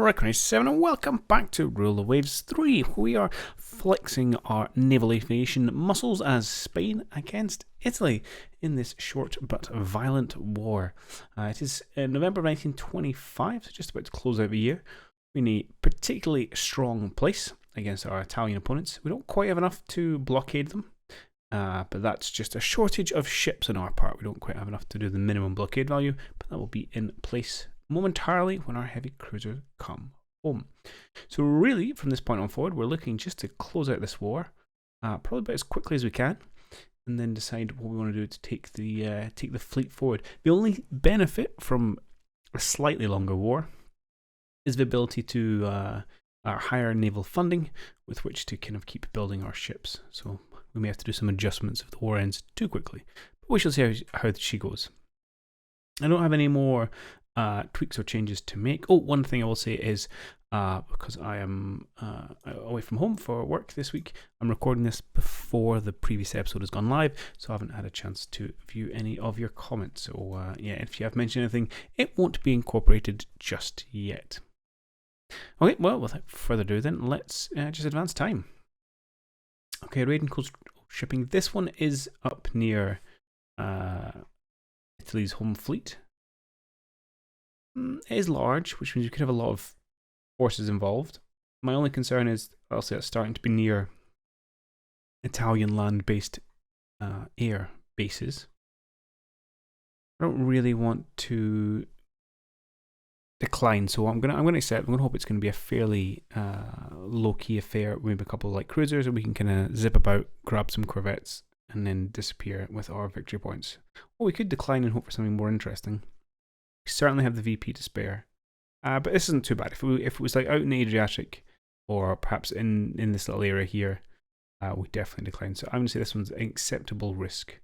Recognize7 and welcome back to Rule of Waves 3. We are flexing our naval aviation muscles as Spain against Italy in this short but violent war. It is November 1925, so just about to close out the year. We're in a particularly strong place against our Italian opponents. We don't quite have enough to blockade them, but that's just a shortage of ships on our part. We don't quite have enough to do the minimum blockade value, but that will be in place momentarily when our heavy cruisers come home. So really, from this point on forward, we're looking just to close out this war, probably about as quickly as we can, and then decide what we want to do to take the fleet forward. The only benefit from a slightly longer war is the ability to our higher naval funding with which to kind of keep building our ships. So we may have to do some adjustments if the war ends too quickly, but we shall see how she goes. I don't have any more tweaks or changes to make. Oh, one thing I will say is, because I am away from home for work this week, I'm recording this before the previous episode has gone live, so I haven't had a chance to view any of your comments. So yeah, if you have mentioned anything, it won't be incorporated just yet. Okay, well, without further ado then, let's just advance time. Okay, raid and coast shipping. This one is up near Italy's home fleet. It is large, which means you could have a lot of forces involved. My only concern is, I'll say, it's starting to be near Italian land-based air bases. I don't really want to decline, so I'm gonna accept. I'm gonna hope it's gonna be a fairly low-key affair. Maybe a couple of light cruisers, and we can kind of zip about, grab some corvettes, and then disappear with our victory points. Or we could decline and hope for something more interesting. We certainly have the VP to spare, but this isn't too bad. If it was like out in the Adriatic, or perhaps in this little area here, we definitely decline. So I'm going to say this one's an acceptable risk.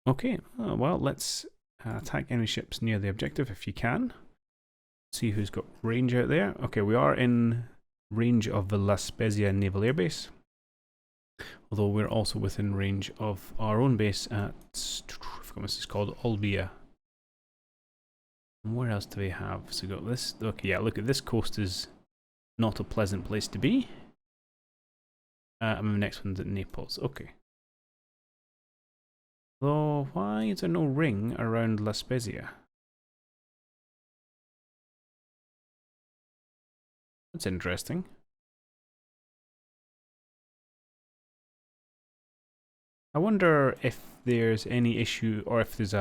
Okay, well, let's attack enemy ships near the objective if you can. See who's got range out there. Okay, we are in range of the La Spezia Naval Air Base, although we're also within range of our own base at, I forgot what this is called, Olbia. And where else do we have? So we got this. Okay, yeah, look at this coast is not a pleasant place to be. And the next one's at Naples. Okay. Though, why is there no ring around La Spezia? That's interesting. I wonder if there's any issue, or if there's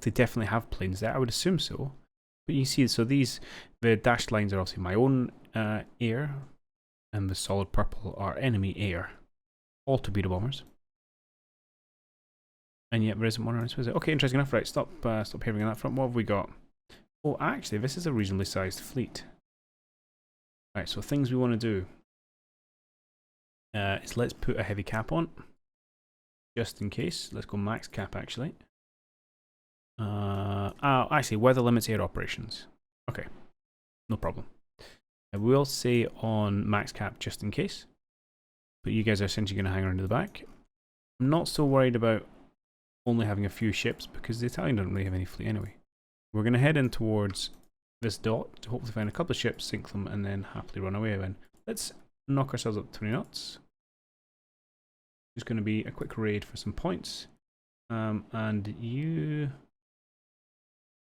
they definitely have planes there. I would assume so. But you see, so the dashed lines are obviously my own air, and the solid purple are enemy air. All torpedo bombers. And yet there isn't one around Spezia. Okay, interesting enough. Right, stop hearing on that front. What have we got? Oh, actually, this is a reasonably sized fleet. Right, so things we want to do is let's put a heavy cap on. Just in case. Let's go max cap, actually. I see. Weather limits air operations. Okay. No problem. I will say on max cap just in case. But you guys are essentially going to hang around to the back. I'm not so worried about only having a few ships because the Italian don't really have any fleet anyway. We're going to head in towards this dot to hopefully find a couple of ships, sink them, and then happily run away again. Let's knock ourselves up to 20 knots. Just going to be a quick raid for some points. And you, I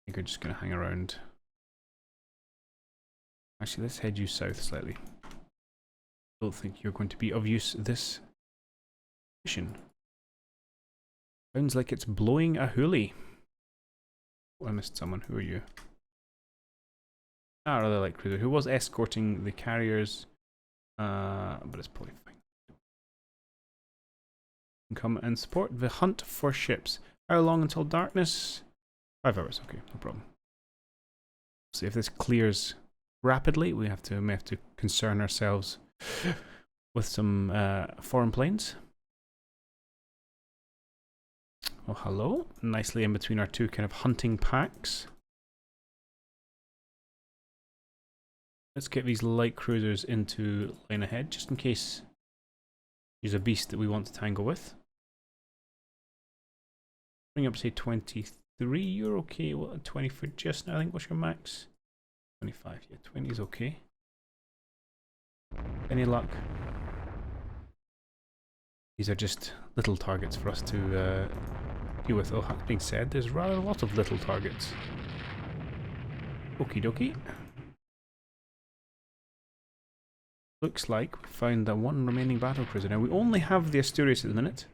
think, are just going to hang around. Actually, let's head you south slightly. Don't think you're going to be of use this mission. Sounds like it's blowing a hoolie. Oh, I missed someone. Who are you? Ah, rather like cruiser. Who was escorting the carriers? But it's probably fine. Come and support the hunt for ships. How long until darkness? 5 hours. Okay, no problem. So if this clears rapidly, we may have to concern ourselves with some foreign planes. Oh, hello. Nicely in between our two kind of hunting packs. Let's get these light cruisers into line ahead, just in case there's a beast that we want to tangle with. Bring up, say, 23 23. You're okay. What, 20 for just now? I think. What's your max? 25. Yeah, 20 is okay. Any luck? These are just little targets for us to deal with. Oh, that being said, there's rather a lot of little targets. Okie dokie. Looks like we found the one remaining battle cruiser. Now, we only have the Asturias at the minute.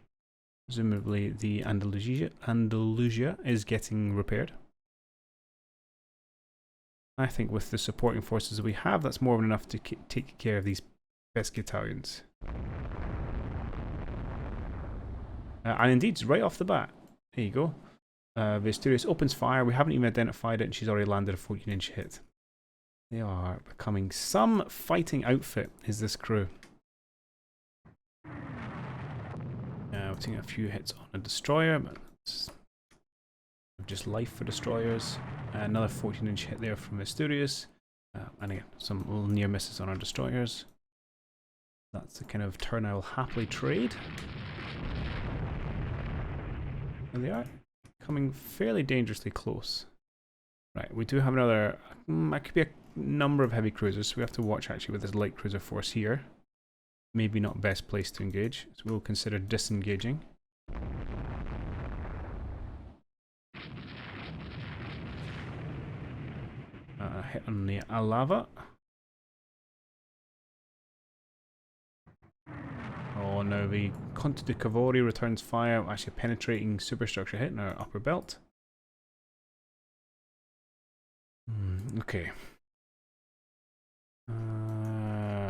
Presumably the Andalusia is getting repaired. I think with the supporting forces that we have, that's more than enough to take care of these Pescatalians. And indeed, right off the bat, there you go. The Asturias opens fire. We haven't even identified it, and she's already landed a 14-inch hit. They are becoming some fighting outfit, is this crew. We're taking a few hits on a destroyer, but it's just life for destroyers. Another 14-inch hit there from Asturias. And again, some little near misses on our destroyers. That's the kind of turn I will happily trade. And they are coming fairly dangerously close. Right, we do have another, it could be a number of heavy cruisers, so we have to watch actually with this light cruiser force here. Maybe not best place to engage, so we'll consider disengaging. Hit on the Alava. Oh no, the Conte de Cavour returns fire, actually a penetrating superstructure hit in our upper belt. Okay.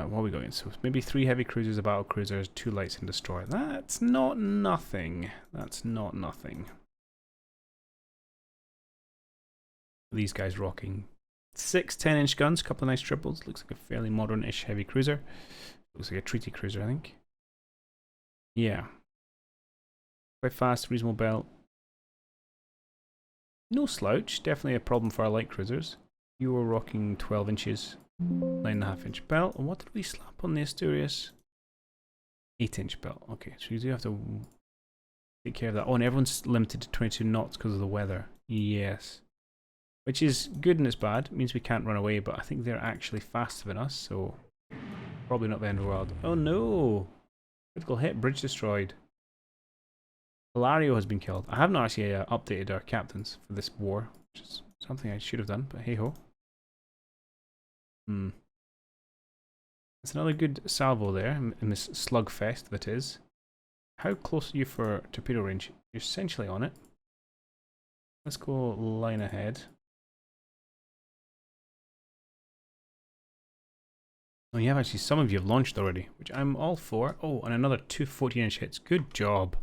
What are we going? So maybe 3 heavy cruisers, a battle cruiser, 2 lights and destroyer. That's not nothing. That's not nothing. These guys rocking 6 10-inch guns, a couple of nice triples. Looks like a fairly modern-ish heavy cruiser. Looks like a treaty cruiser, I think. Yeah. Quite fast, reasonable belt. No slouch. Definitely a problem for our light cruisers. You were rocking 12 inches. 9.5-inch belt. And what did we slap on the Asturias? 8-inch belt. Okay, so you do have to take care of that. Oh, and everyone's limited to 22 knots because of the weather. Yes. Which is good and it's bad. It means we can't run away, but I think they're actually faster than us, so probably not the end of the world. Oh no! Critical hit, bridge destroyed. Hilario has been killed. I haven't actually updated our captains for this war, which is something I should have done, but hey ho. That's another good salvo there in this slugfest that is. How close are you for torpedo range? You're essentially on it. Let's go line ahead. Oh, you have actually, some of you have launched already, which I'm all for. Oh, and another 2 14-inch hits. Good job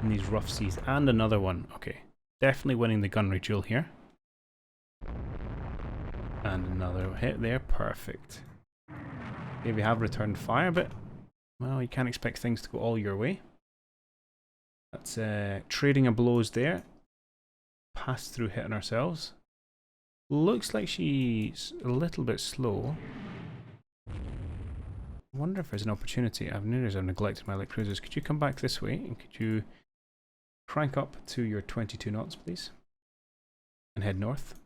in these rough seas. And another one. Okay. Definitely winning the gunnery duel here. And another hit there. Perfect. Okay, we have returned fire, but, well, you can't expect things to go all your way. That's trading of blows there. Pass through hitting ourselves. Looks like she's a little bit slow. I wonder if there's an opportunity. I've noticed I've neglected my light cruisers. Could you come back this way and could you crank up to your 22 knots, please? And head north.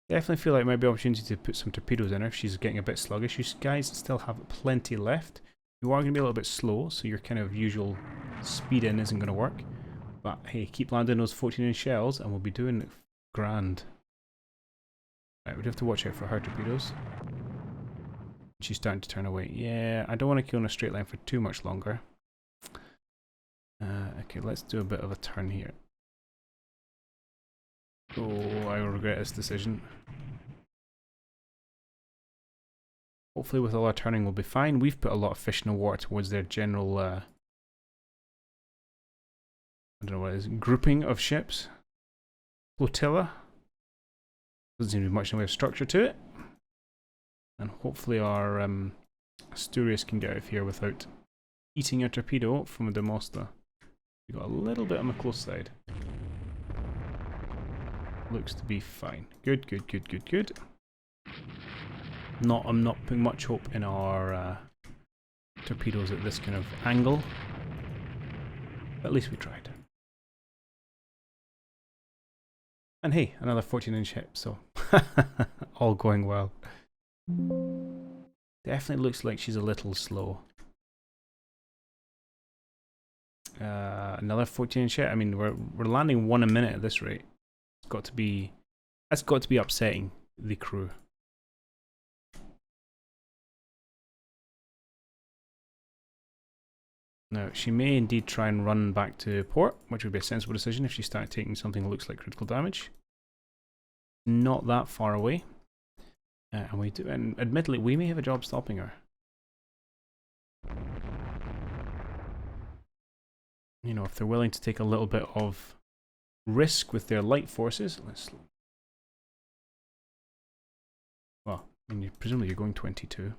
Definitely feel like there might be an opportunity to put some torpedoes in her if she's getting a bit sluggish. You guys still have plenty left. You are going to be a little bit slow, so your kind of usual speed in isn't going to work. But hey, keep landing those 14-inch shells and we'll be doing it grand. Right, we do have to watch out for her torpedoes. She's starting to turn away. Yeah, I don't want to kill in a straight line for too much longer. Okay, let's do a bit of a turn here. Oh, I will regret this decision. Hopefully with all our turning we'll be fine. We've put a lot of fish in the water towards their general, I don't know what it is, grouping of ships. Flotilla. Doesn't seem to be much in the way of structure to it. And hopefully our Asturias can get out of here without eating a torpedo from a Demosta. We got a little bit on the close side. Looks to be fine. Good, good, good, good, good. I'm not putting much hope in our torpedoes at this kind of angle. But at least we tried. And hey, another 14-inch hit, so all going well. Definitely looks like she's a little slow. Another 14-inch hit. I mean, we're landing one a minute at this rate. It's got to be, that's got to be upsetting the crew. Now, she may indeed try and run back to port, which would be a sensible decision if she started taking something that looks like critical damage. Not that far away. And admittedly, we may have a job stopping her. You know, if they're willing to take a little bit of risk with their light forces, well, I mean, presumably you're going 22.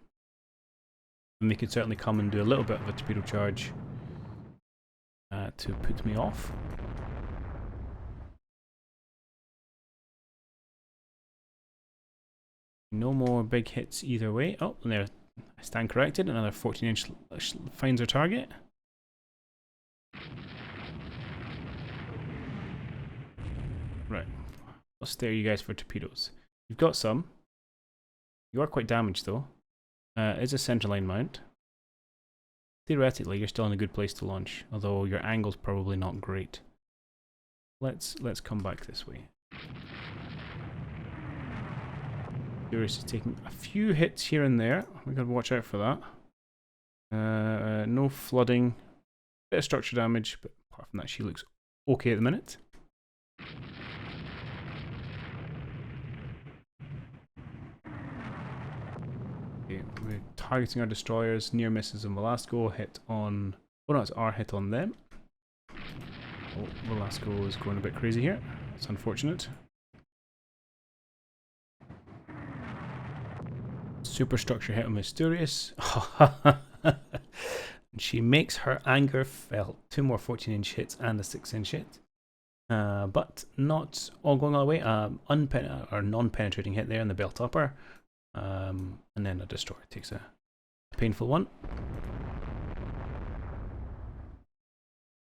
And they could certainly come and do a little bit of a torpedo charge to put me off. No more big hits either way. Oh, and there, I stand corrected. Another 14-inch finds our target. Right. I'll stare you guys for torpedoes. You've got some. You are quite damaged though. It's a centerline mount. Theoretically, you're still in a good place to launch, although your angle's probably not great. Let's come back this way. Eurus is taking a few hits here and there. We gotta watch out for that. No flooding, bit of structure damage, but apart from that, she looks okay at the minute. Okay, we're targeting our destroyers, near misses on Velasco, hit on. Oh no, it's our hit on them. Oh, Velasco is going a bit crazy here. That's unfortunate. Superstructure hit on Mysterious. She makes her anger felt. 2 more 14-inch hits and a 6-inch hit. But not all going all the way. Non-penetrating hit there in the belt upper. And then a destroyer takes a painful one.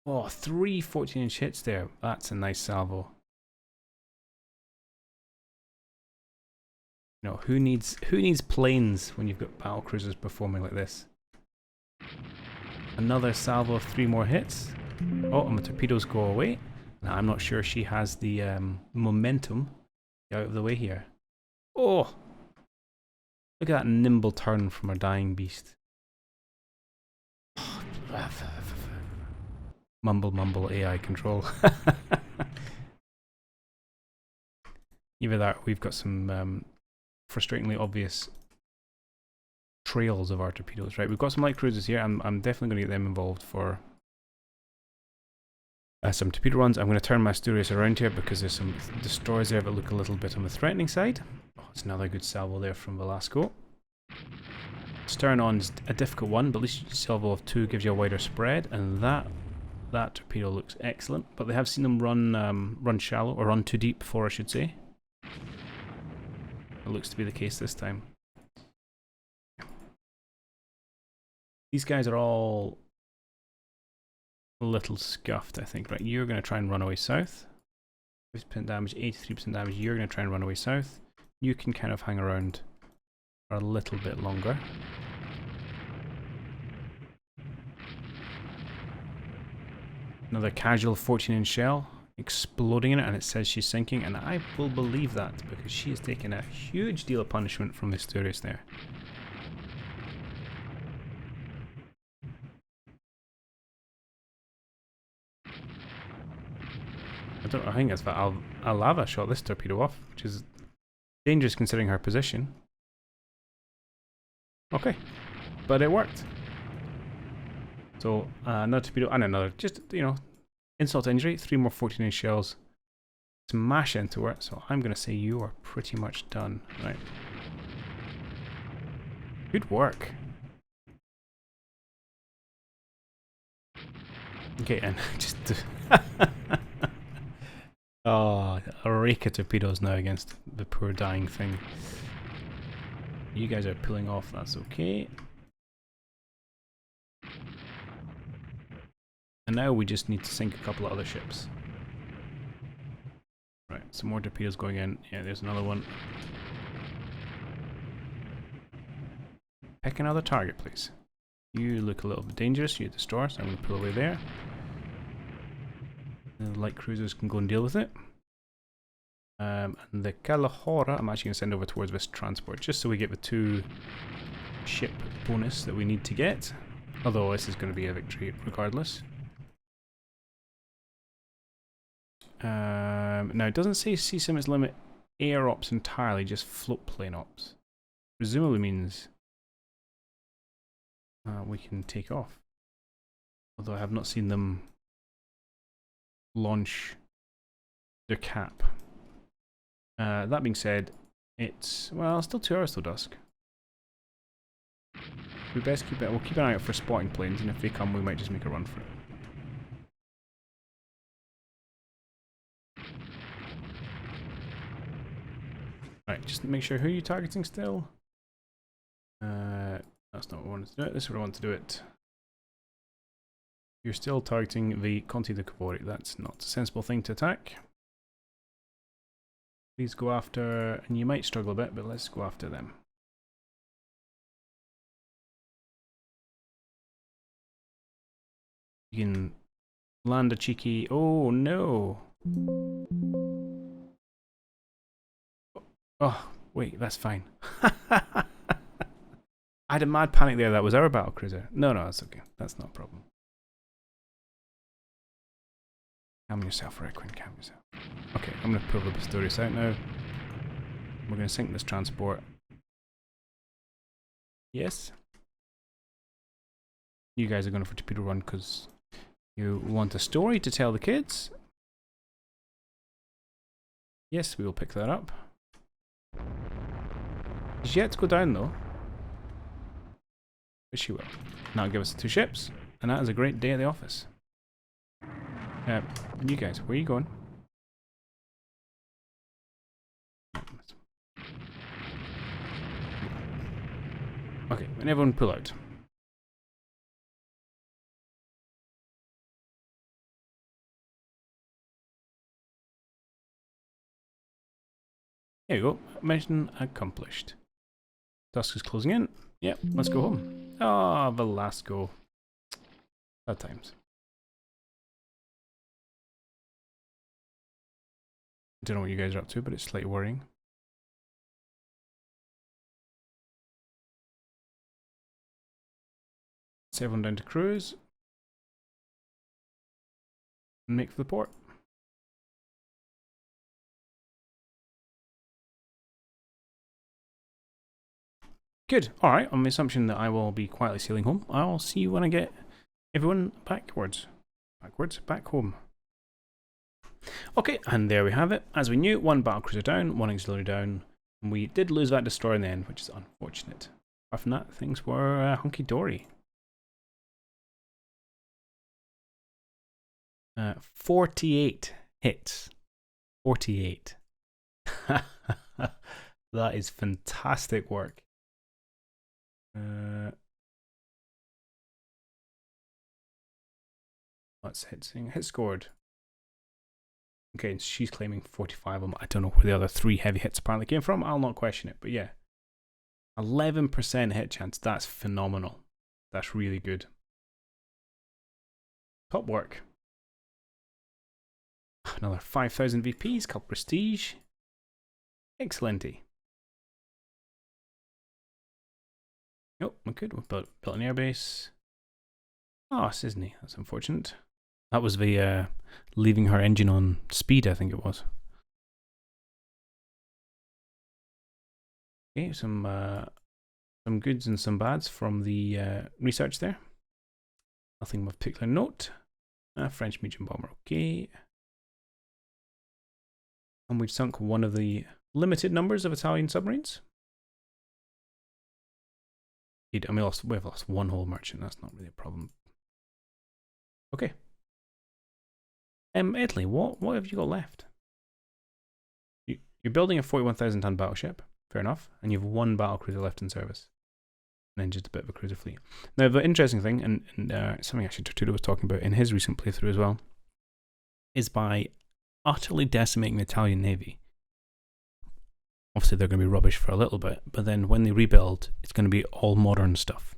Oh, 3 14-inch hits there. That's a nice salvo. You know, who needs planes when you've got battle cruisers performing like this? Another salvo of 3 more hits. Oh, and the torpedoes go away. Now, I'm not sure she has the momentum out of the way here. Oh! Look at that nimble turn from our dying beast. Mumble, mumble, AI control. Either that, we've got some frustratingly obvious trails of our torpedoes. Right, we've got some light cruisers here. I'm definitely going to get them involved for some torpedo runs. I'm going to turn my Asturias around here because there's some destroyers there that look a little bit on the threatening side. Oh, it's another good salvo there from Velasco. Stern on is a difficult one, but at least salvo of 2 gives you a wider spread, and that torpedo looks excellent. But they have seen them run shallow, or run too deep before, I should say. It looks to be the case this time. These guys are all a little scuffed, I think. Right, you're going to try and run away south. 50% damage, 83% damage. You're going to try and run away south. You can kind of hang around for a little bit longer. Another casual 14-inch shell exploding in it, and it says she's sinking, and I will believe that because she has taken a huge deal of punishment from Mysterious there. I think that's that Alava shot this torpedo off, which is dangerous considering her position. Okay, but it worked. So another torpedo and another, just, you know, insult to injury. 3 more 14-inch shells smash into her. So I'm going to say you are pretty much done. Right. Good work. Okay, and just oh, a rake of torpedoes now against the poor dying thing. You guys are pulling off, that's okay. And now we just need to sink a couple of other ships. Right. Some more torpedoes going in. Yeah, there's another one. Pick another target, please. You look a little bit dangerous. You're the destroyer, so I'm going to pull away there. The light cruisers can go and deal with it. And the Kalahora, I'm actually going to send over towards this transport, just so we get the 2 ship bonus that we need to get. Although this is going to be a victory regardless. Now, it doesn't say sea limits limit air ops entirely, just float plane ops. Presumably means we can take off. Although I have not seen them launch their cap. That being said, it's, well, still 2 hours till dusk. We best keep it, we'll keep an eye out for spotting planes, and if they come we might just make a run for it. Right, just make sure who you're targeting still. That's not what I wanted to do it, this is what I want to do it. You're still targeting the Conti de Cavour, that's not a sensible thing to attack. Please go after, and you might struggle a bit, but let's go after them. You can land a cheeky, oh no! Oh, wait, that's fine. I had a mad panic there, that was our battle cruiser. No, that's okay, that's not a problem. Calm yourself, Requin, calm yourself. Okay, I'm going to pull the Pistorius out now. We're going to sink this transport. Yes? You guys are going for torpedo run because you want a story to tell the kids. Yes, we will pick that up. She's yet to go down though. But she will. That'll give us 2 ships, and that is a great day at the office. You guys, where are you going? Okay, and everyone pull out. There you go. Mission accomplished. Dusk is closing in. Yep, let's go home. Ah, the last go. Bad times. I don't know what you guys are up to, but it's slightly worrying. Set everyone down to cruise. And make for the port. Good. Alright, on the assumption that I will be quietly sailing home, I'll see you when I get everyone back home. Okay, and there we have it. As we knew, 1 battlecruiser down, 1 auxiliary down, and we did lose that destroyer in the end, which is unfortunate. Apart from that, things were hunky-dory. 48 hits. 48. That is fantastic work. Let's hit scored. Okay, she's claiming 45 of them. I don't know where the other 3 heavy hits apparently came from. I'll not question it, but yeah. 11% hit chance. That's phenomenal. That's really good. Top work. Another 5,000 VPs, couple prestige. Excellenty. Oh, we could. We've built an airbase. Oh, Sisney. That's unfortunate. That was the leaving her engine on speed, I think it was. Okay, some goods and some bads from the research there. Nothing of particular note. French medium bomber, okay. And we've sunk 1 of the limited numbers of Italian submarines. I mean, we've lost 1 whole merchant. That's not really a problem. Okay. Italy, what have you got left? You're building a 41,000 ton battleship, fair enough, and you have 1 battlecruiser left in service, and then just a bit of a cruiser fleet. Now, the interesting thing, and something actually Tortudo was talking about in his recent playthrough as well, is by utterly decimating the Italian Navy. Obviously, they're going to be rubbish for a little bit, but then when they rebuild, it's going to be all modern stuff.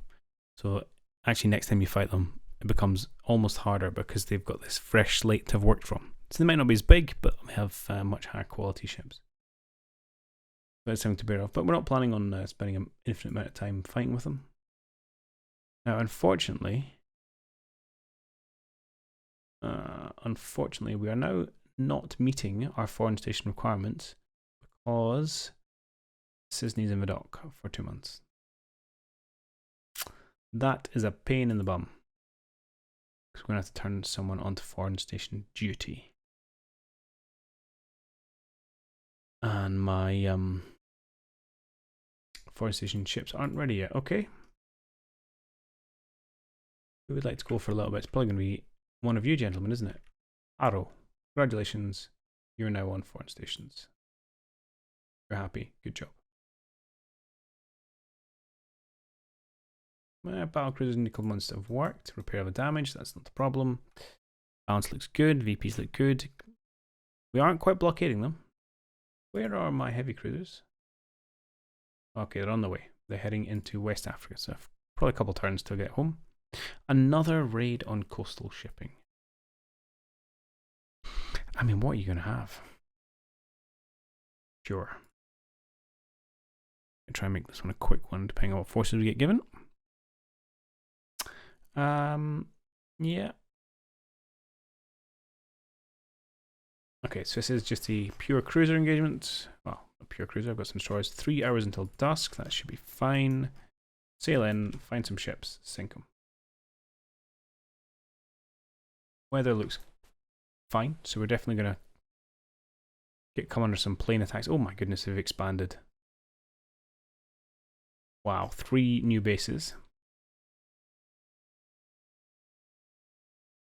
So actually, next time you fight them, it becomes almost harder because they've got this fresh slate to have worked from. So they might not be as big, but they have much higher quality ships. So it's something to bear off. But we're not planning on spending an infinite amount of time fighting with them. Now, unfortunately, we are now not meeting our foreign station requirements because Sisney's in the dock for 2 months. That is a pain in the bum. Because we're going to have to turn someone onto foreign station duty. And my foreign station ships aren't ready yet. Okay. Who would like to go for a little bit? It's probably going to be one of you gentlemen, isn't it? Arrow. Congratulations. You're now on foreign stations. You're happy. Good job. Battle cruisers and nickel months have worked. Repair the damage. That's not the problem. Balance looks good. VPs look good. We aren't quite blockading them. Where are my heavy cruisers? Okay, they're on the way. They're heading into West Africa, so probably a couple turns to get home. Another raid on coastal shipping. I mean, what are you going to have? Sure. I'll try and make this one a quick one, depending on what forces we get given. Yeah. Okay, so this is just a pure cruiser engagement. Well, a pure cruiser. I've got some destroyers. 3 hours until dusk. That should be fine. Sail in, find some ships, sink them. Weather looks fine, so we're definitely going to come under some plane attacks. Oh my goodness, they've expanded. Wow, 3 new bases.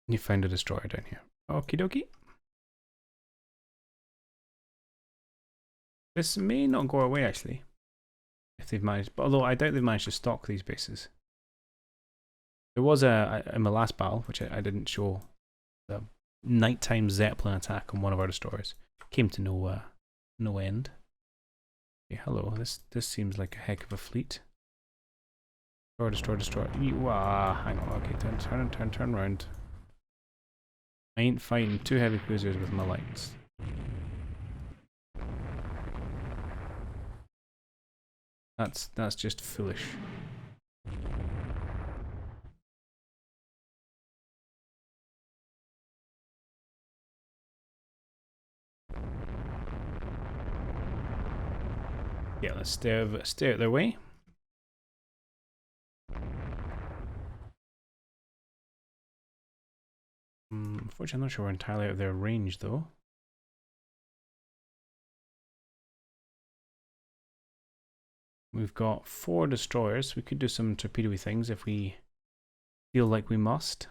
You find a destroyer down here. Okie dokie. This may not go away actually, if they've managed. But although I doubt they've managed to stock these bases. There was in my last battle, which I didn't show, the nighttime Zeppelin attack on one of our destroyers. Came to no end. Okay, hello. This seems like a heck of a fleet. Destroy. Hang on. Okay, turn around. I ain't fighting 2 heavy cruisers with my lights. That's just foolish. Yeah, let's stay out their way. Unfortunately, I'm not sure we're entirely out of their range, though. We've got 4 destroyers. We could do some torpedo-y things if we feel like we must.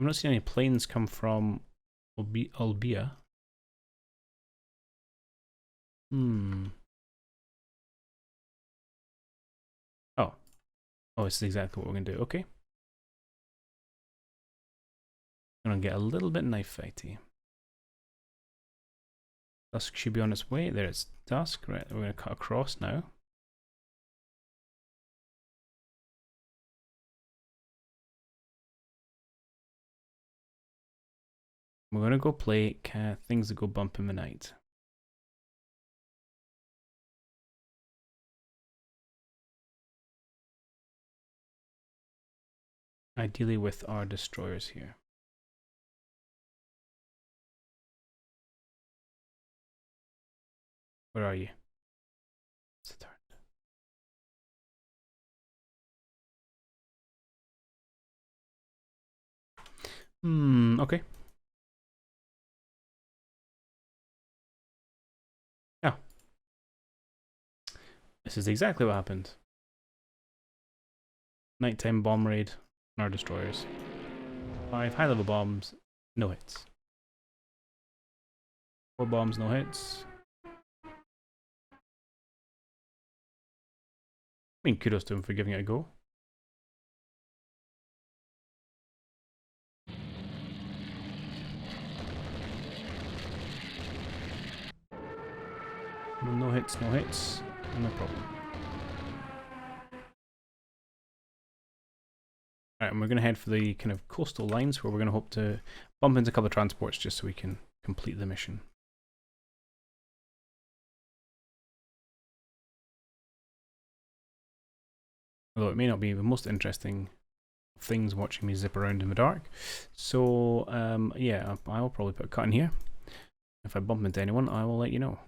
I'm not seeing any planes come from Albia. Oh, this is exactly what we're going to do. Okay. I'm going to get a little bit knife fighty. Dusk should be on its way. There it's dusk. Right, we're going to cut across now. We're going to go play things that go bump in the night. Ideally with our destroyers here. Where are you? It's a turn. Okay. Yeah. This is exactly what happened. Nighttime bomb raid on our destroyers. 5 high-level bombs, no hits. 4 bombs, no hits. I mean, kudos to him for giving it a go. No hits, no hits. No problem. Alright, and we're going to head for the kind of coastal lines where we're going to hope to bump into a couple of transports just so we can complete the mission. Although it may not be the most interesting things watching me zip around in the dark. So, yeah, I'll probably put a cut in here. If I bump into anyone, I will let you know.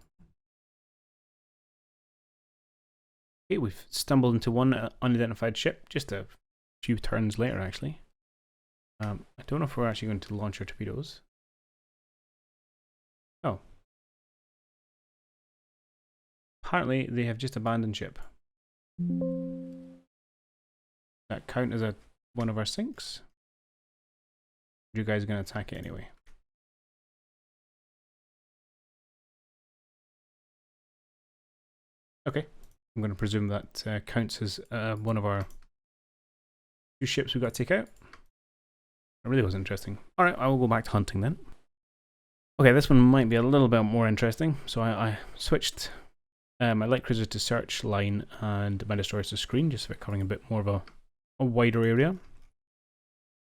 Okay, we've stumbled into one unidentified ship, just a few turns later, actually. I don't know if we're actually going to launch our torpedoes. Oh. Apparently, they have just abandoned ship. That count as one of our sinks? You guys are going to attack it anyway? Okay. I'm going to presume that counts as one of our two ships we've got to take out. That really was interesting. Alright, I will go back to hunting then. Okay, this one might be a little bit more interesting. So I switched my light cruiser to search line and my destroyers to screen, just so we're covering a bit more of a wider area.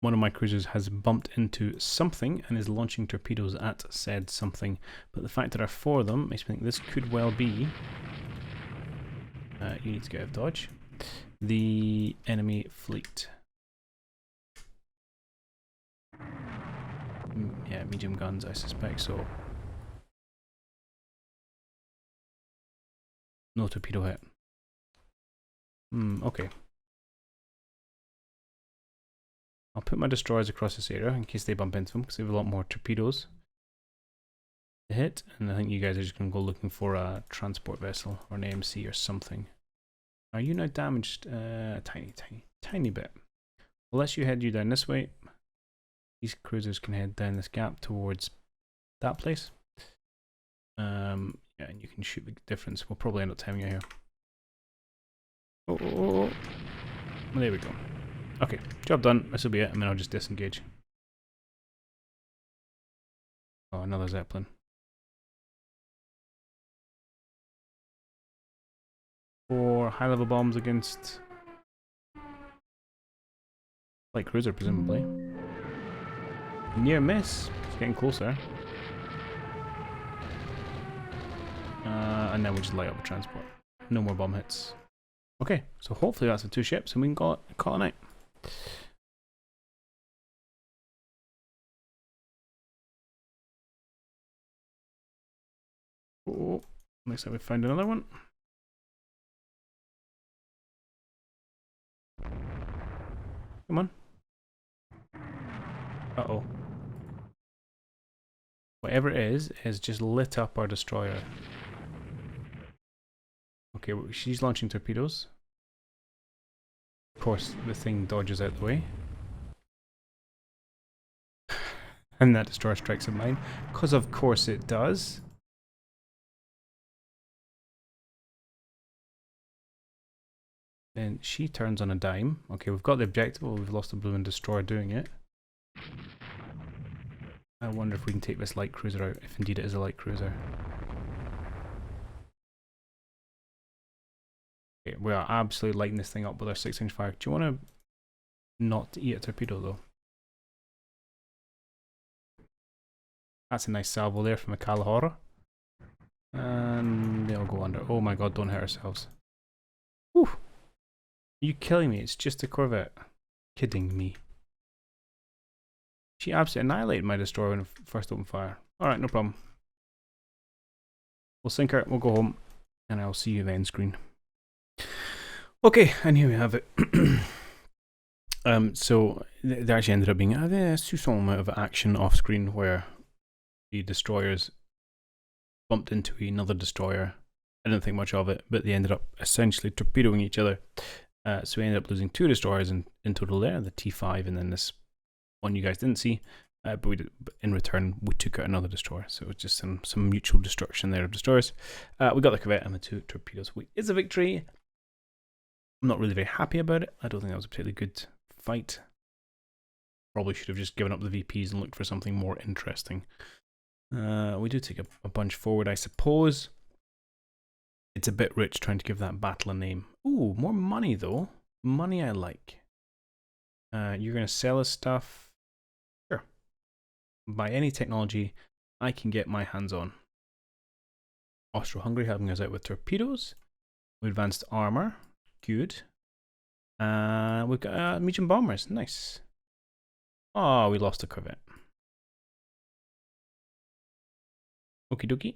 One of my cruisers has bumped into something and is launching torpedoes at said something. But the fact that there are four of them makes me think this could well be... you need to get out of dodge. The enemy fleet. Yeah, medium guns, I suspect so. No torpedo hit. Okay. I'll put my destroyers across this area in case they bump into them, because they have a lot more torpedoes to hit. And I think you guys are just going to go looking for a transport vessel or an AMC or something. Are you now damaged? A tiny bit. Well, let's head you down this way. These cruisers can head down this gap towards that place. Yeah, and you can shoot the difference. We'll probably end up timing it here. Oh. Well, there we go. Okay, job done. This will be it, and then I'll just disengage. Oh, another Zeppelin. For high-level bombs against light cruiser, presumably. Near miss. It's getting closer. And then we just light up the transport. No more bomb hits. Okay, so hopefully that's the two ships, and we can call it a night. Oh, looks like we found another one. Come on. Uh-oh. Whatever it is just lit up our destroyer. Okay, well, she's launching torpedoes. Of course, the thing dodges out the way. And that destroyer strikes a mine. Because of course it does. Then she turns on a dime. Okay, we've got the objective, but we've lost the blooming destroyer doing it. I wonder if we can take this light cruiser out, if indeed it is a light cruiser. Okay, we are absolutely lighting this thing up with our 6-inch fire. Do you want to not eat a torpedo though? That's a nice salvo there from a Kalahora. And they'll go under. Oh my god, don't hurt ourselves. Whew. Are you killing me? It's just a Corvette. Kidding me. She absolutely annihilated my destroyer when I first opened fire. Alright, no problem. We'll sink her, we'll go home, and I'll see you then screen. Okay, and here we have it. So there actually ended up being a small amount of action off screen where the destroyers bumped into another destroyer. I didn't think much of it, but they ended up essentially torpedoing each other. So we ended up losing 2 destroyers in total there, the T5 and then this one you guys didn't see. But in return, we took out another destroyer. So it was just some mutual destruction there of destroyers. We got the Corvette and the 2 torpedoes. It's a victory. I'm not really very happy about it. I don't think that was a particularly good fight. Probably should have just given up the VPs and looked for something more interesting. We do take a bunch forward, I suppose. It's a bit rich trying to give that battle a name. Ooh, more money though. Money I like. You're going to sell us stuff. Sure. Buy any technology I can get my hands on. Austro-Hungary helping us out with torpedoes. We advanced armor. Good. We've got medium bombers. Nice. Oh, we lost a corvette. Okie dokie.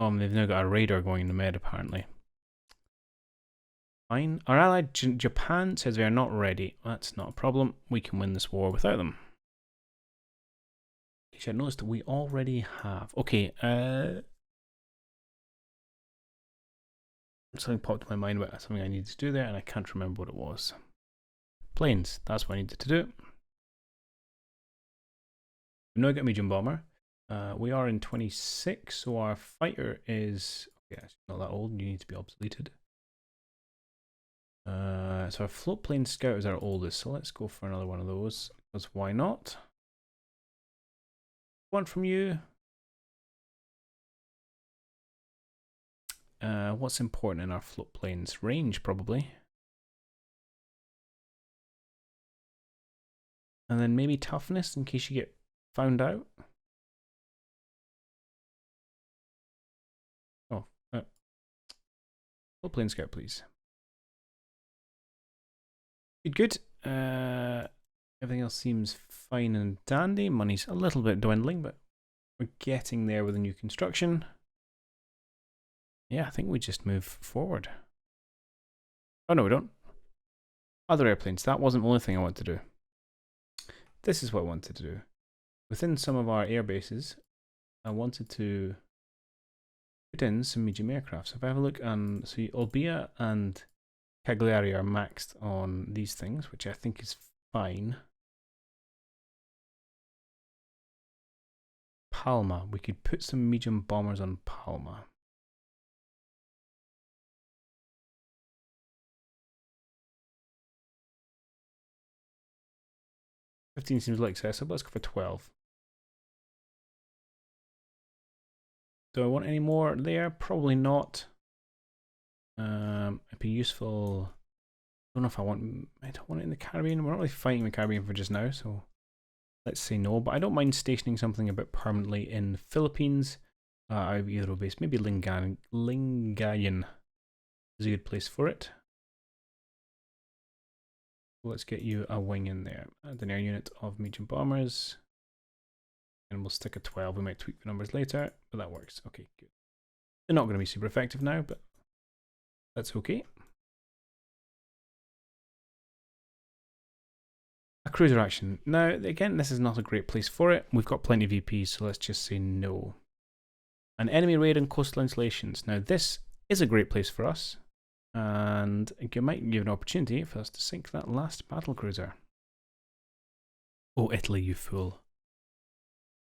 They've now got a radar going in the med apparently. Fine. Our ally Japan says they are not ready. That's not a problem. We can win this war without them. Actually, I noticed that we already have. Okay. Something popped in my mind about something I needed to do there, and I can't remember what it was. Planes. That's what I needed to do. We've now got a medium bomber. We are in 26, so our fighter is not that old. You need to be obsoleted. So our float plane scout is our oldest, so let's go for another one of those. Because why not? One from you. What's important in our float planes? Range, probably. And then maybe toughness in case you get found out. Oh, float plane scout, please. Good. Everything else seems fine and dandy. Money's a little bit dwindling, but we're getting there with the new construction. Yeah, I think we just move forward. Oh no, we don't. Other airplanes. That wasn't the only thing I wanted to do. This is what I wanted to do. Within some of our air bases, I wanted to put in some medium aircraft. So if I have a look, so Olbia and Cagliari are maxed on these things, which I think is fine. Palma. We could put some medium bombers on Palma. $15 seems like excessive. Let's go for 12. Do I want any more there? Probably not. It'd be useful. I don't know if I don't want it in the Caribbean. We're not really fighting the Caribbean for just now, so let's say no. But I don't mind stationing something a bit permanently in the Philippines. I have either base. Maybe Lingayen is a good place for it. Let's get you a wing in there. Add an air unit of medium bombers. And we'll stick a 12. We might tweak the numbers later, but that works. Okay, good. They're not going to be super effective now, but that's okay. A cruiser action. Now, again, this is not a great place for it. We've got plenty of VPs, so let's just say no. An enemy raid on coastal installations. Now, this is a great place for us. And it might give an opportunity for us to sink that last battle cruiser. Oh, Italy, you fool.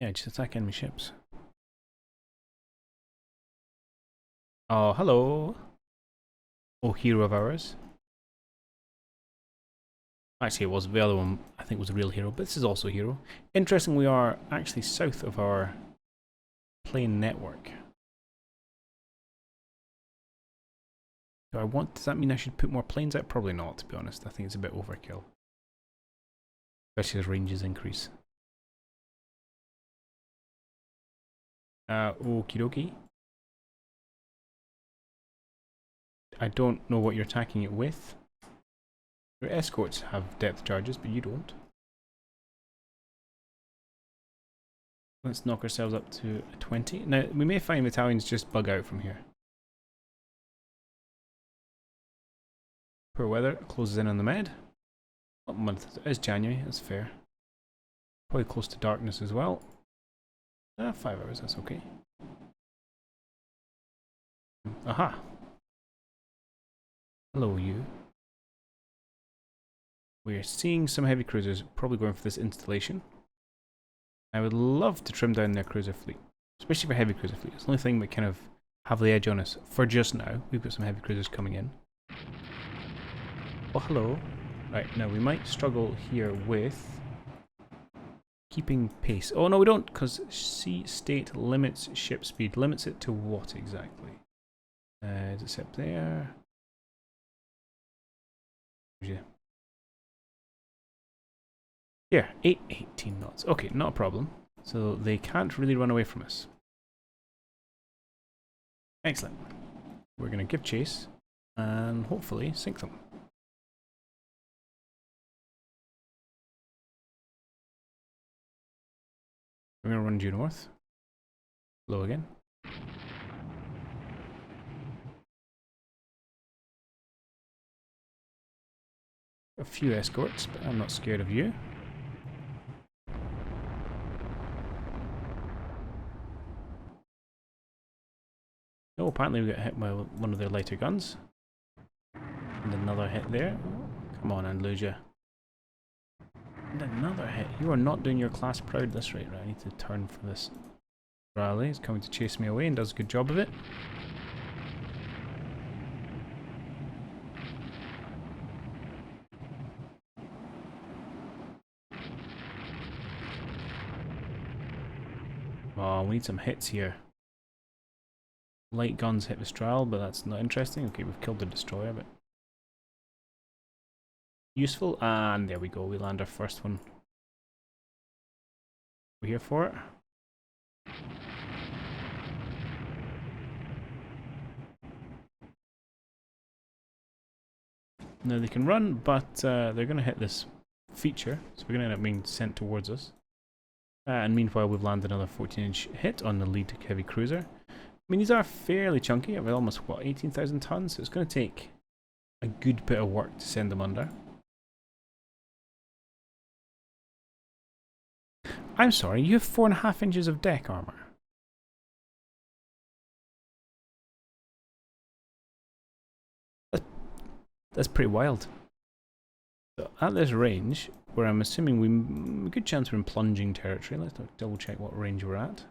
Yeah, just attack enemy ships. Oh, hello. Oh, hero of ours. Actually, it was the other one, I think was a real hero, but this is also a hero. Interesting, we are actually south of our plane network. Does that mean I should put more planes out? Probably not, to be honest. I think it's a bit overkill. Especially as ranges increase. Okie dokie. I don't know what you're attacking it with. Your escorts have depth charges, but you don't. Let's knock ourselves up to a 20. Now, we may find battalions just bug out from here. Poor weather closes in on the med. What month is it? It's January, that's fair. Probably close to darkness as well. 5 hours, that's okay. Aha! Hello, you. We're seeing some heavy cruisers probably going for this installation. I would love to trim down their cruiser fleet, especially for heavy cruiser fleet. It's the only thing that kind of have the edge on us for just now. We've got some heavy cruisers coming in. Oh, hello. Right, now we might struggle here with keeping pace. Oh, no, we don't, because sea state limits ship speed. Limits it to what exactly? Is it set there? Here, 18 knots. Okay, not a problem. So they can't really run away from us. Excellent. We're going to give chase and hopefully sink them. We're going to run due north. Low again. A few escorts, but I'm not scared of you. Oh, apparently we got hit by one of their lighter guns. And another hit there. Come on, Andalusia. And another hit. You are not doing your class proud this rate, right? I need to turn for this rally. He's coming to chase me away and does a good job of it. Oh, we need some hits here. Light guns hit Mistral, but that's not interesting. Okay, we've killed the destroyer, but useful. And there we go, we land our first one. We're here for it. Now they can run, but they're going to hit this feature, so we're going to end up being sent towards us. And meanwhile, we've landed another 14-inch hit on the lead heavy cruiser. I mean, these are fairly chunky. I've almost, what, 18,000 tons? So it's going to take a good bit of work to send them under. I'm sorry, you have 4.5 inches of deck armor. That's pretty wild. So at this range, where I'm assuming a good chance we're in plunging territory. Let's double check what range we're at.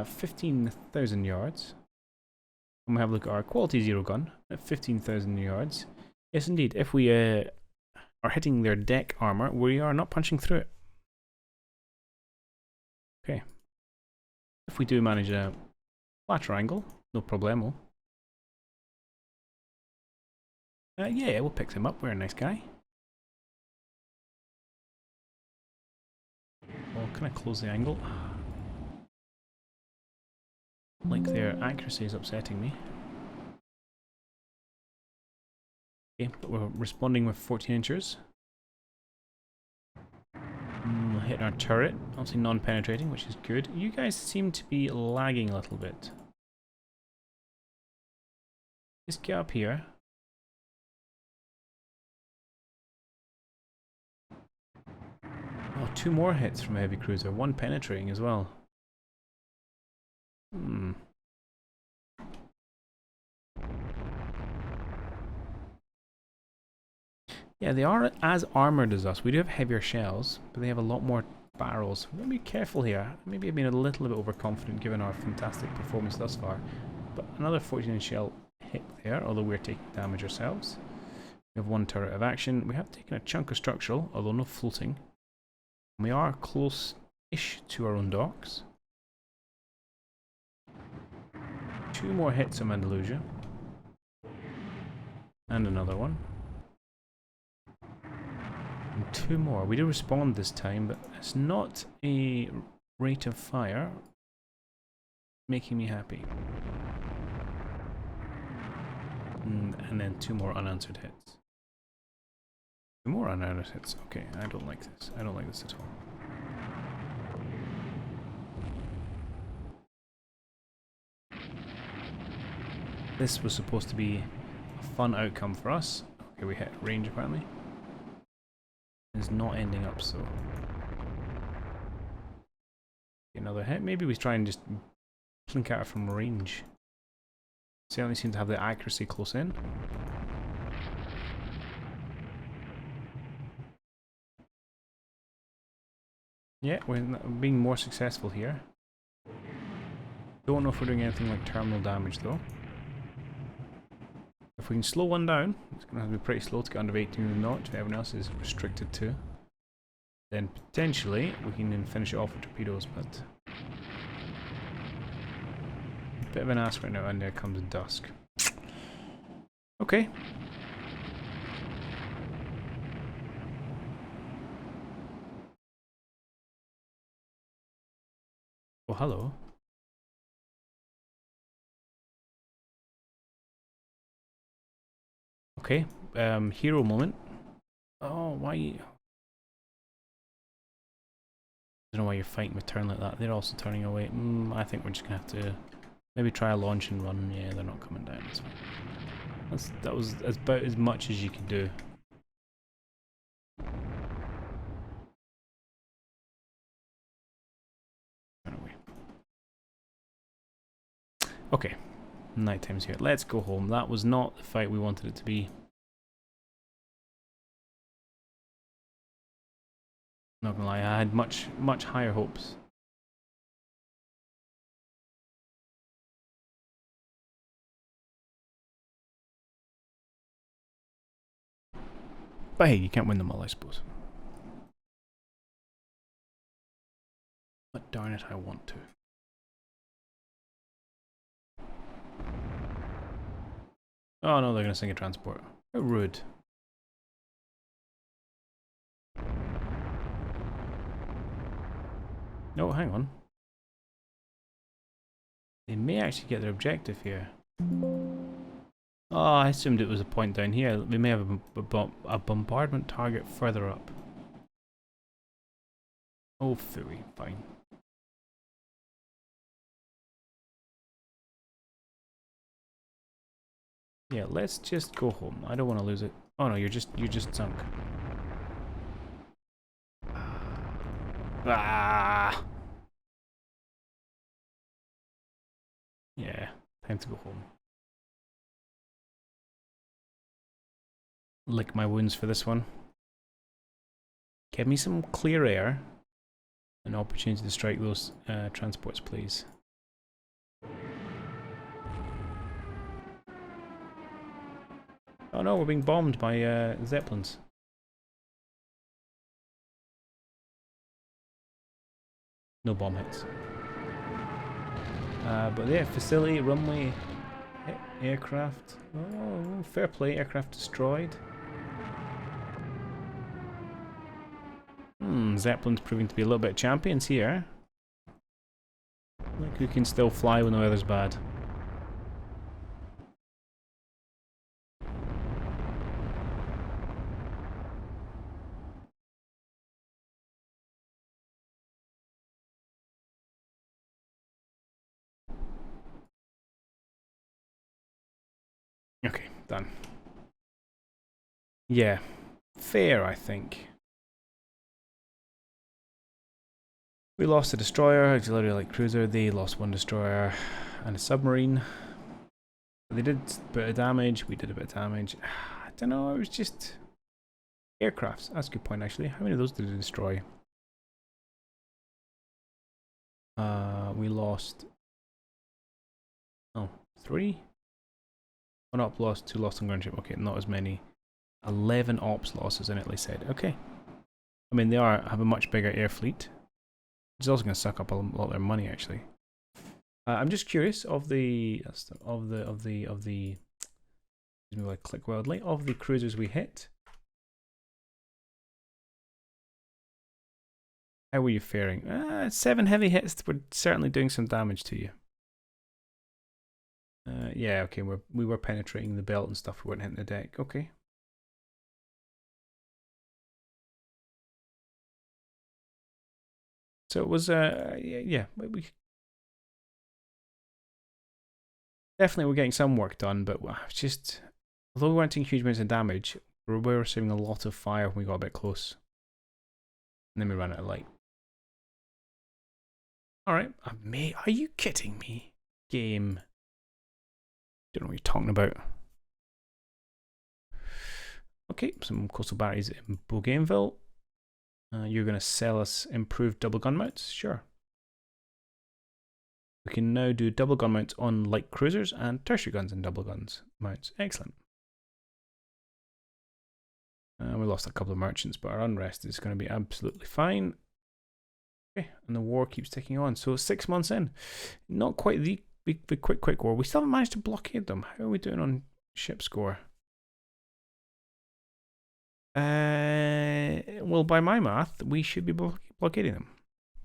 15,000 yards. And we have a look at our quality 0 gun at 15,000 yards. Yes, indeed. If we are hitting their deck armor, we are not punching through it. Okay. If we do manage a flatter angle, no problemo. Yeah, we'll pick him up. We're a nice guy. Well, can I close the angle? Like their accuracy is upsetting me. Okay, but we're responding with 14 inches. We'll hit our turret, obviously non-penetrating, which is good. You guys seem to be lagging a little bit. Just get up here. Oh, 2 more hits from a heavy cruiser, 1 penetrating as well. Yeah, they are as armoured as us. We do have heavier shells, but they have a lot more barrels. We've got to be careful here. Maybe I've been a little bit overconfident given our fantastic performance thus far. But another 14-inch shell hit there, although we're taking damage ourselves. We have 1 turret of action. We have taken a chunk of structural, although no floating. And we are close-ish to our own docks. 2 more hits from Andalusia. And another one. And 2 more. We do respond this time, but it's not a rate of fire making me happy. And then 2 more unanswered hits. 2 more unanswered hits. Okay, I don't like this. I don't like this at all. This was supposed to be a fun outcome for us. Okay, we hit range apparently. It's not ending up so. Another hit. Maybe we try and just plink at it from range. Certainly seem to have the accuracy close in. Yeah, we're being more successful here. Don't know if we're doing anything like terminal damage though. If we can slow one down, it's going to have to be pretty slow to get under 18 knots, everyone else is restricted to. Then potentially we can then finish it off with torpedoes, but bit of an ask right now, and there comes dusk. Okay. Oh, hello. Okay, hero moment. Oh, why? I don't know why you're fighting with turn like that. They're also turning away. I think we're just gonna have to maybe try a launch and run. Yeah, they're not coming down. That's fine. That was about as much as you could do. Run away. Okay, night time's here. Let's go home. That was not the fight we wanted it to be. Not gonna lie, I had much higher hopes. But hey, you can't win them all, I suppose. But darn it, I want to. Oh no, they're gonna sink a transport. How rude. No, hang on. They may actually get their objective here. Oh, I assumed it was a point down here. We may have a bombardment target further up. Oh, phooey, fine. Yeah, let's just go home. I don't want to lose it. Oh no, you're just sunk. Ah. Yeah, time to go home. Lick my wounds for this one. Give me some clear air. An opportunity to strike those transports, please. Oh no, we're being bombed by Zeppelins. No bomb hits. But yeah, facility, runway, aircraft. Oh, fair play, aircraft destroyed. Zeppelin's proving to be a little bit champions here. Look who can still fly when the weather's bad. Okay, done. Yeah, fair, I think. We lost a destroyer, auxiliary light cruiser. They lost one destroyer and a submarine. They did a bit of damage. We did a bit of damage. I don't know. It was just aircrafts. That's a good point, actually. How many of those did it destroy? We lost. Oh, 3. One op lost, 2 lost on gunship. Okay, not as many. 11 ops losses in Italy said. Okay. I mean, they have a much bigger air fleet. It's also going to suck up a lot of their money, actually. I'm just curious of the excuse me, like click wildly of the cruisers we hit. How were you faring? 7 heavy hits were certainly doing some damage to you. Yeah, okay, we were penetrating the belt and stuff. We weren't hitting the deck. Okay. So it was, yeah, we definitely were getting some work done, but just, although we weren't taking huge amounts of damage, we were receiving a lot of fire when we got a bit close. And then we ran out of light. Alright, are you kidding me? Game. Don't know what you're talking about. Okay, some coastal batteries in Bougainville. You're going to sell us improved double gun mounts? Sure. We can now do double gun mounts on light cruisers and tertiary guns and double guns mounts. Excellent. We lost a couple of merchants, but our unrest is going to be absolutely fine. Okay, and the war keeps ticking on. So 6 months in, not quite the the quick war. We still haven't managed to blockade them. How are we doing on ship score? Well, by my math, we should be blockading them.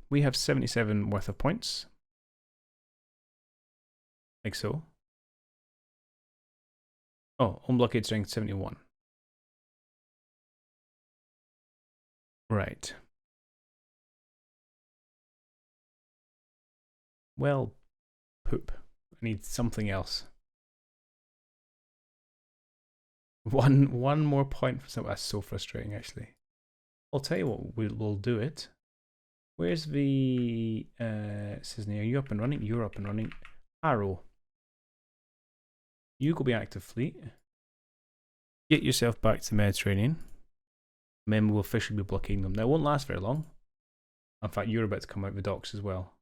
We have 77 worth of points. Like so. Oh, on blockade strength 71. Right. Well, poop. I need something else. One more point for some. That's so frustrating, actually. I'll tell you what, we'll do it. Where's the Sisney? Are you up and running? You're up and running. Arrow. You go be active fleet. Get yourself back to the Mediterranean. And then we'll officially be blockading them. Now it won't last very long. In fact, you're about to come out the docks as well.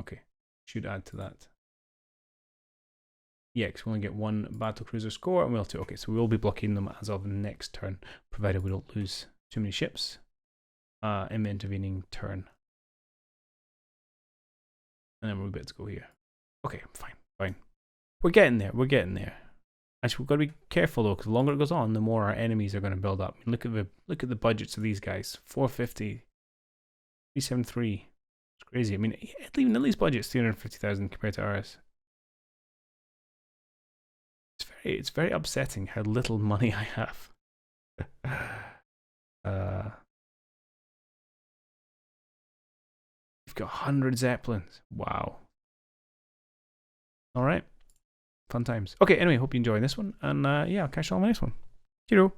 Okay, should add to that. Yeah, because we only get one battle cruiser score, and we'll do. Okay, so we will be blockading them as of the next turn, provided we don't lose too many ships in the intervening turn. And then we're about to go here. Okay, fine. We're getting there. Actually, we've got to be careful though, because the longer it goes on, the more our enemies are going to build up. I mean, look at the budgets of these guys: 450, 373. It's crazy. I mean, even at least budget's 350,000 compared to ours. It's very upsetting how little money I have. We've got 100 Zeppelins. Wow. All right. Fun times. Okay, anyway, hope you enjoy this one. And yeah, I'll catch you on the next one. Cheerio.